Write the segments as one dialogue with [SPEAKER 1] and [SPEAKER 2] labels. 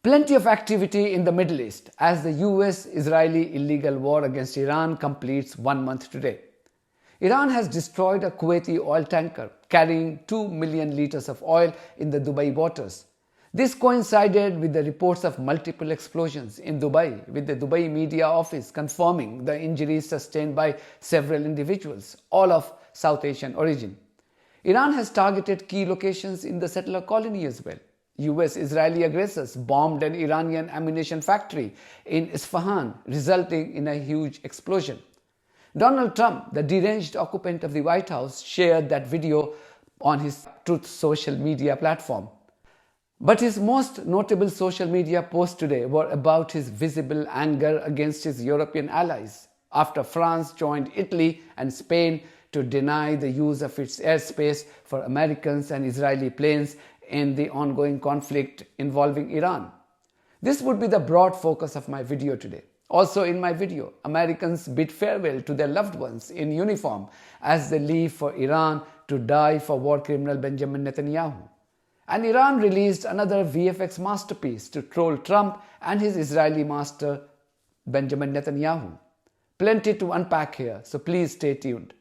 [SPEAKER 1] Plenty of activity in the Middle East as the US-Israeli illegal war against Iran completes 1 month today. Iran has destroyed a Kuwaiti oil tanker carrying 2 million litres of oil in the Dubai waters. This coincided with the reports of multiple explosions in Dubai, with the Dubai media office confirming the injuries sustained by several individuals, all of South Asian origin. Iran has targeted key locations in the settler colony as well. US-Israeli aggressors bombed an Iranian ammunition factory in Isfahan, resulting in a huge explosion. Donald Trump, the deranged occupant of the White House, shared that video on his Truth social media platform. But his most notable social media posts today were about his visible anger against his European allies after France joined Italy and Spain to deny the use of its airspace for Americans and Israeli planes in the ongoing conflict involving Iran. This would be the broad focus of my video today. Also in my video, Americans bid farewell to their loved ones in uniform as they leave for Iran to die for war criminal Benjamin Netanyahu. And Iran released another VFX masterpiece to troll Trump and his Israeli master Benjamin Netanyahu. Plenty to unpack here, so please stay tuned.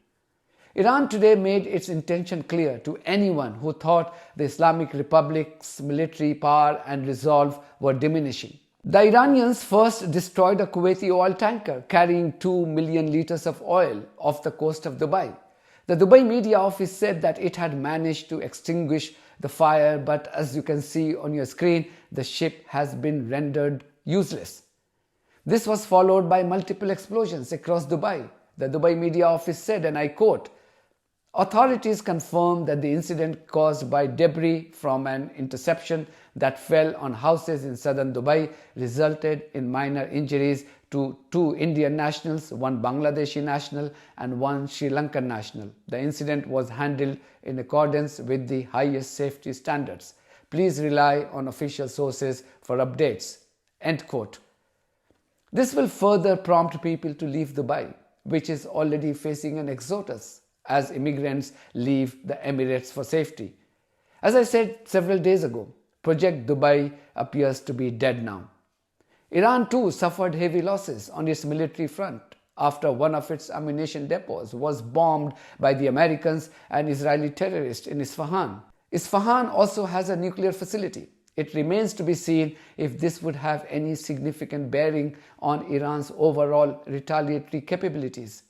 [SPEAKER 1] Iran today made its intention clear to anyone who thought the Islamic Republic's military power and resolve were diminishing. The Iranians first destroyed a Kuwaiti oil tanker carrying 2 million litres of oil off the coast of Dubai. The Dubai media office said that it had managed to extinguish the fire, but as you can see on your screen, the ship has been rendered useless. This was followed by multiple explosions across Dubai. The Dubai media office said, and I quote, "Authorities confirmed that the incident caused by debris from an interception that fell on houses in southern Dubai resulted in minor injuries to 2 Indian nationals, 1 Bangladeshi national and 1 Sri Lankan national. The incident was handled in accordance with the highest safety standards. Please rely on official sources for updates." End quote. This will further prompt people to leave Dubai, which is already facing an exodus as immigrants leave the Emirates for safety. As I said several days ago, Project Dubai appears to be dead now. Iran too suffered heavy losses on its military front after one of its ammunition depots was bombed by the Americans and Israeli terrorists in Isfahan. Isfahan also has a nuclear facility. It remains to be seen if this would have any significant bearing on Iran's overall retaliatory capabilities.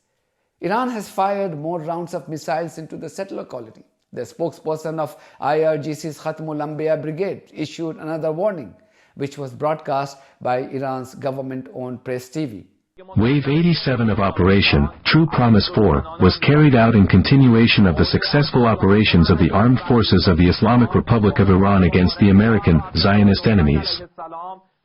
[SPEAKER 1] Iran has fired more rounds of missiles into the settler colony. The spokesperson of IRGC's Khatmul Anbiya Brigade issued another warning, which was broadcast by Iran's government-owned press TV.
[SPEAKER 2] Wave 87 of Operation True Promise 4 was carried out in continuation of the successful operations of the armed forces of the Islamic Republic of Iran against the American Zionist enemies.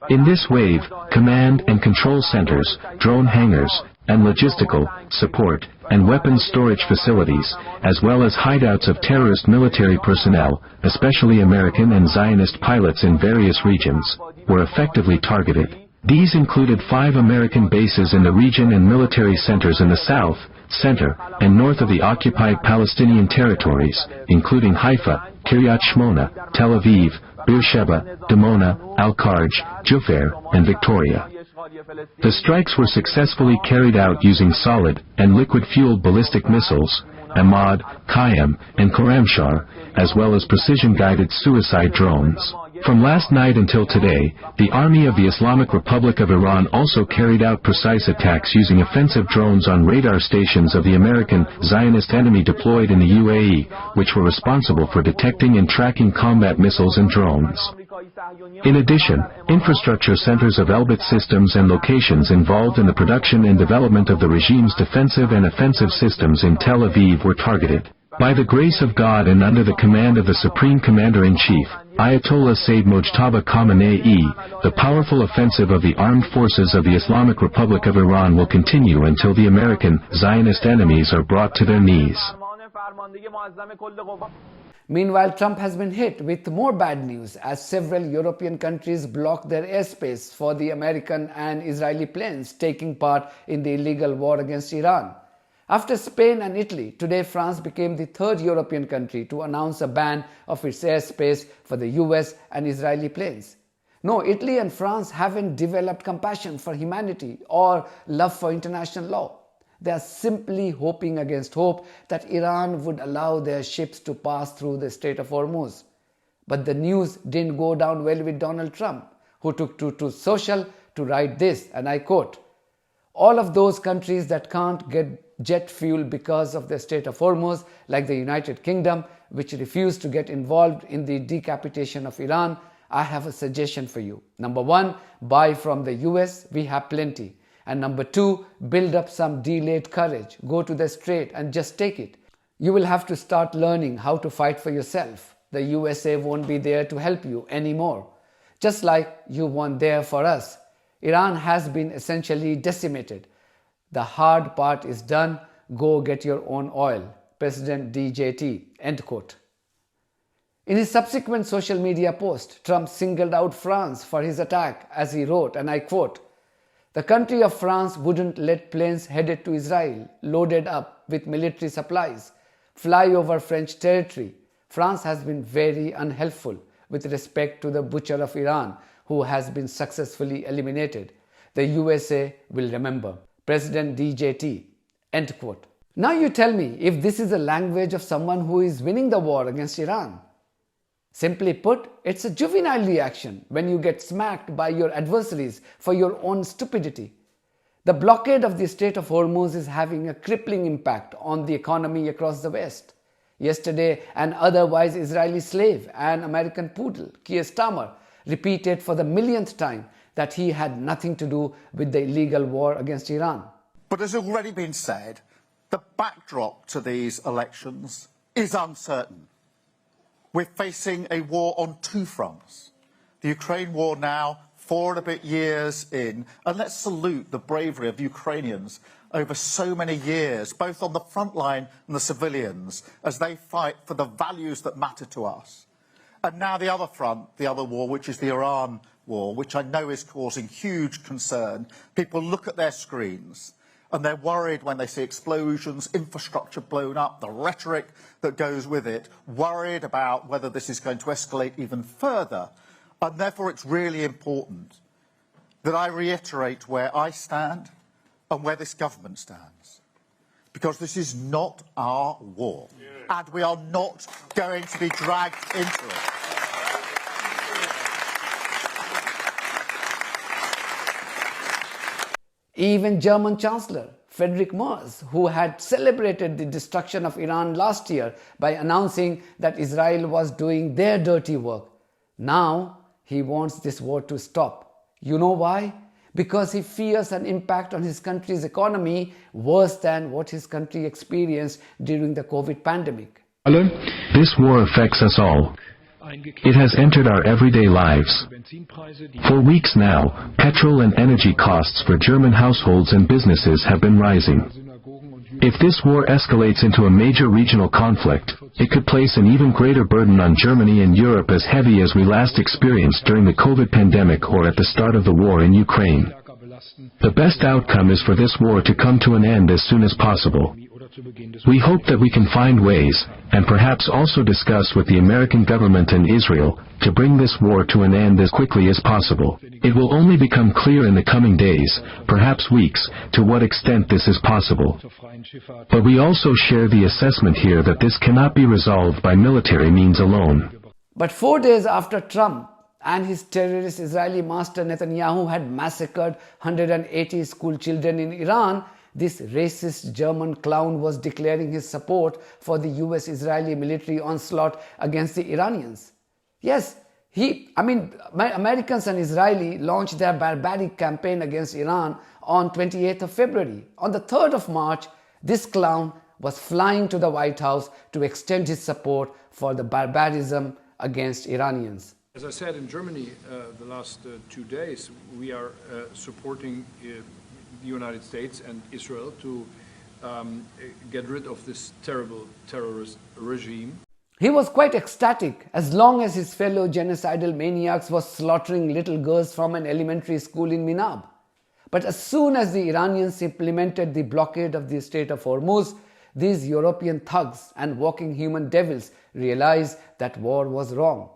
[SPEAKER 2] In this wave, command and control centers, drone hangars, and logistical, support, and weapons storage facilities, as well as hideouts of terrorist military personnel, especially American and Zionist pilots in various regions, were effectively targeted. These included 5 American bases in the region and military centers in the south, center, and north of the occupied Palestinian territories, including Haifa, Kiryat Shmona, Tel Aviv, Beersheba, Dimona, Al-Kharj, Jufair, and Victoria. The strikes were successfully carried out using solid and liquid-fueled ballistic missiles, Ahmad, Qayyam, and Khorramshahr, as well as precision-guided suicide drones. From last night until today, the Army of the Islamic Republic of Iran also carried out precise attacks using offensive drones on radar stations of the American Zionist enemy deployed in the UAE, which were responsible for detecting and tracking combat missiles and drones. In addition, infrastructure centers of Elbit systems and locations involved in the production and development of the regime's defensive and offensive systems in Tel Aviv were targeted. By the grace of God and under the command of the Supreme Commander-in-Chief, Ayatollah Sayyid Mojtaba Khamenei, the powerful offensive of the armed forces of the Islamic Republic of Iran will continue until the American Zionist enemies are brought to their knees.
[SPEAKER 1] Meanwhile, Trump has been hit with more bad news as several European countries blocked their airspace for the American and Israeli planes taking part in the illegal war against Iran. After Spain and Italy, today France became the 3rd European country to announce a ban of its airspace for the US and Israeli planes. No, Italy and France haven't developed compassion for humanity or love for international law. They are simply hoping against hope that Iran would allow their ships to pass through the Strait of Hormuz. But the news didn't go down well with Donald Trump, who took to social to write this, and I quote, "All of those countries that can't get jet fuel because of the Strait of Hormuz, like the United Kingdom, which refused to get involved in the decapitation of Iran, I have a suggestion for you. Number one, buy from the US, we have plenty. And number two, build up some delayed courage. Go to the strait and just take it. You will have to start learning how to fight for yourself. The USA won't be there to help you anymore. Just like you weren't there for us. Iran has been essentially decimated. The hard part is done. Go get your own oil. President DJT." End quote. In his subsequent social media post, Trump singled out France for his attack as he wrote, and I quote, "The country of France wouldn't let planes headed to Israel, loaded up with military supplies, fly over French territory. France has been very unhelpful with respect to the butcher of Iran, who has been successfully eliminated. The USA will remember. President DJT." End quote. Now you tell me if this is the language of someone who is winning the war against Iran. Simply put, it's a juvenile reaction when you get smacked by your adversaries for your own stupidity. The blockade of the Strait of Hormuz is having a crippling impact on the economy across the West. Yesterday, an otherwise Israeli slave and American poodle, Keir Starmer, repeated for the millionth time that he had nothing to do with the illegal war against Iran.
[SPEAKER 3] But as already been said, the backdrop to these elections is uncertain. We're facing a war on two fronts. The Ukraine war now, 4 and a bit years in, and let's salute the bravery of Ukrainians over so many years, both on the front line and the civilians, as they fight for the values that matter to us. And now the other front, the other war, which is the Iran war, which I know is causing huge concern. People look at their screens and they're worried when they see explosions, infrastructure blown up, the rhetoric that goes with it, worried about whether this is going to escalate even further. And therefore it's really important that I reiterate where I stand and where this government stands. Because this is not our war. And we are not going to be dragged into it.
[SPEAKER 1] Even German Chancellor Friedrich Merz, who had celebrated the destruction of Iran last year by announcing that Israel was doing their dirty work, now he wants this war to stop. You know why? Because he fears an impact on his country's economy worse than what his country experienced during the COVID pandemic.
[SPEAKER 2] This war affects us all. It has entered our everyday lives. For weeks now, petrol and energy costs for German households and businesses have been rising. If this war escalates into a major regional conflict, it could place an even greater burden on Germany and Europe, as heavy as we last experienced during the COVID pandemic or at the start of the war in Ukraine. The best outcome is for this war to come to an end as soon as possible. We hope that we can find ways, and perhaps also discuss with the American government and Israel, to bring this war to an end as quickly as possible. It will only become clear in the coming days, perhaps weeks, to what extent this is possible. But we also share the assessment here that this cannot be resolved by military means alone.
[SPEAKER 1] But 4 days after Trump and his terrorist Israeli master Netanyahu had massacred 180 school children in Iran, this racist German clown was declaring his support for the US-Israeli military onslaught against the Iranians. Yes, Americans and Israeli launched their barbaric campaign against Iran on 28th of February. On the 3rd of March, this clown was flying to the White House to extend his support for the barbarism against Iranians.
[SPEAKER 4] As I said, in Germany the last 2 days, we are supporting the United States and Israel to get rid of this terrible terrorist regime.
[SPEAKER 1] He was quite ecstatic as long as his fellow genocidal maniacs were slaughtering little girls from an elementary school in Minab. But as soon as the Iranians implemented the blockade of the Strait of Hormuz, these European thugs and walking human devils realized that war was wrong.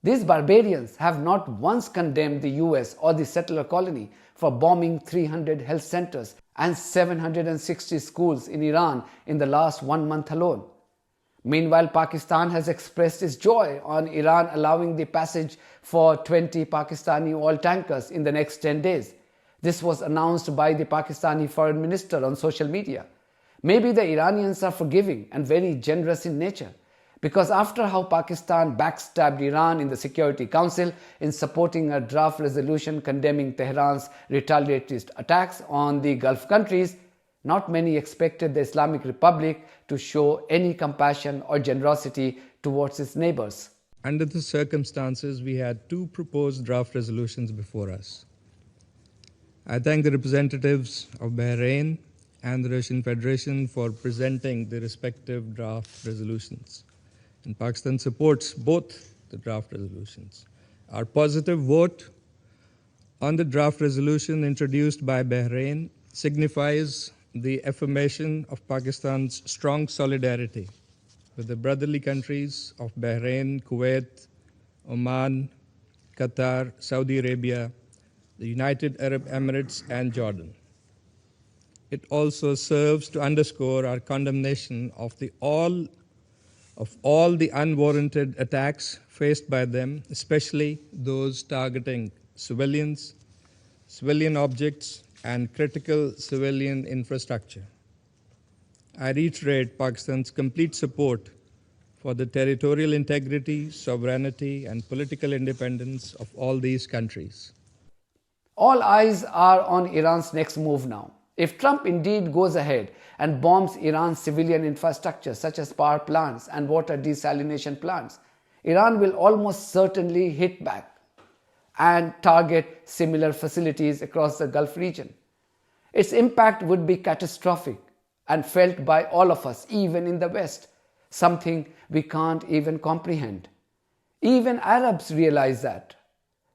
[SPEAKER 1] These barbarians have not once condemned the US or the settler colony for bombing 300 health centers and 760 schools in Iran in the last 1 month alone. Meanwhile, Pakistan has expressed its joy on Iran allowing the passage for 20 Pakistani oil tankers in the next 10 days. This was announced by the Pakistani foreign minister on social media. Maybe the Iranians are forgiving and very generous in nature, because after how Pakistan backstabbed Iran in the Security Council in supporting a draft resolution condemning Tehran's retaliatory attacks on the Gulf countries, not many expected the Islamic Republic to show any compassion or generosity towards its neighbors.
[SPEAKER 5] Under the circumstances, we had two proposed draft resolutions before us. I thank the representatives of Bahrain and the Russian Federation for presenting the respective draft resolutions. And Pakistan supports both the draft resolutions. Our positive vote on the draft resolution introduced by Bahrain signifies the affirmation of Pakistan's strong solidarity with the brotherly countries of Bahrain, Kuwait, Oman, Qatar, Saudi Arabia, the United Arab Emirates, and Jordan. It also serves to underscore our condemnation of all the unwarranted attacks faced by them, especially those targeting civilians, civilian objects, and critical civilian infrastructure. I reiterate Pakistan's complete support for the territorial integrity, sovereignty, and political independence of all these countries.
[SPEAKER 1] All eyes are on Iran's next move now. If Trump indeed goes ahead and bombs Iran's civilian infrastructure such as power plants and water desalination plants, Iran will almost certainly hit back and target similar facilities across the Gulf region. Its impact would be catastrophic and felt by all of us, even in the West, something we can't even comprehend. Even Arabs realize that.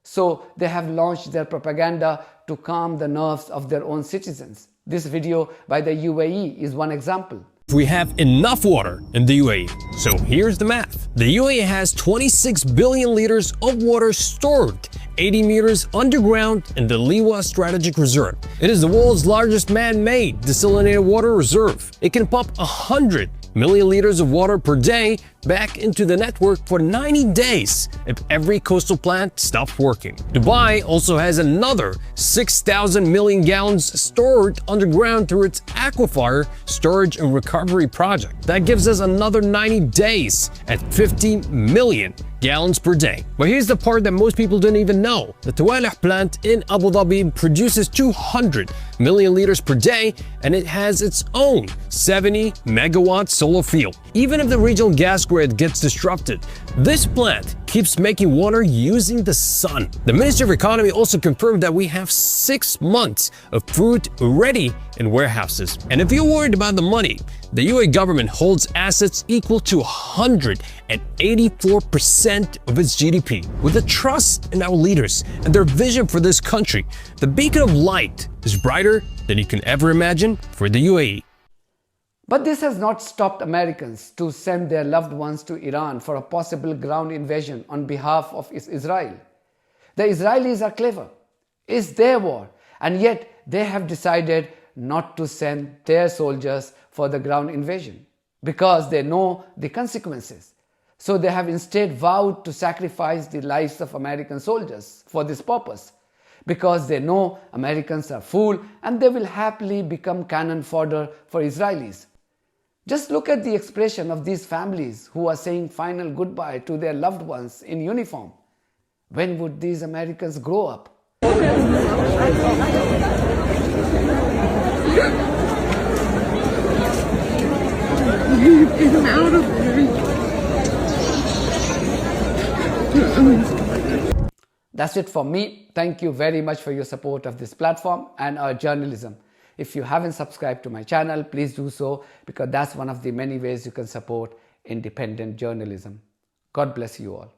[SPEAKER 1] So they have launched their propaganda to calm the nerves of their own citizens. This video by the UAE is one example.
[SPEAKER 6] We have enough water in the UAE. So here's the math. The UAE has 26 billion liters of water stored 80 meters underground in the Liwa Strategic Reserve. It is the world's largest man-made desalinated water reserve. It can pump 100 million liters of water per day back into the network for 90 days if every coastal plant stops working. Dubai also has another 6,000 million gallons stored underground through its aquifer storage and recovery project. That gives us another 90 days at 50 million gallons per day. But here's the part that most people didn't even know. The Tawalih plant in Abu Dhabi produces 200 million liters per day, and it has its own 70 megawatt solar field. Even if the regional gas grid gets disrupted, this plant keeps making water using the sun. The Ministry of Economy also confirmed that we have 6 months of food ready in warehouses. And if you're worried about the money, the UAE government holds assets equal to 184% of its GDP. With the trust in our leaders and their vision for this country, the beacon of light is brighter than you can ever imagine for the UAE.
[SPEAKER 1] But this has not stopped Americans to send their loved ones to Iran for a possible ground invasion on behalf of Israel. The Israelis are clever. It's their war, and yet they have decided not to send their soldiers for the ground invasion because they know the consequences. So they have instead vowed to sacrifice the lives of American soldiers for this purpose, because they know Americans are fool and they will happily become cannon fodder for Israelis. Just look at the expression of these families who are saying final goodbye to their loved ones in uniform. When would these Americans grow up?
[SPEAKER 7] Get him out of there.
[SPEAKER 1] That's it for me. Thank you very much for your support of this platform and our journalism. If you haven't subscribed to my channel, please do so, because that's one of the many ways you can support independent journalism. God bless you all.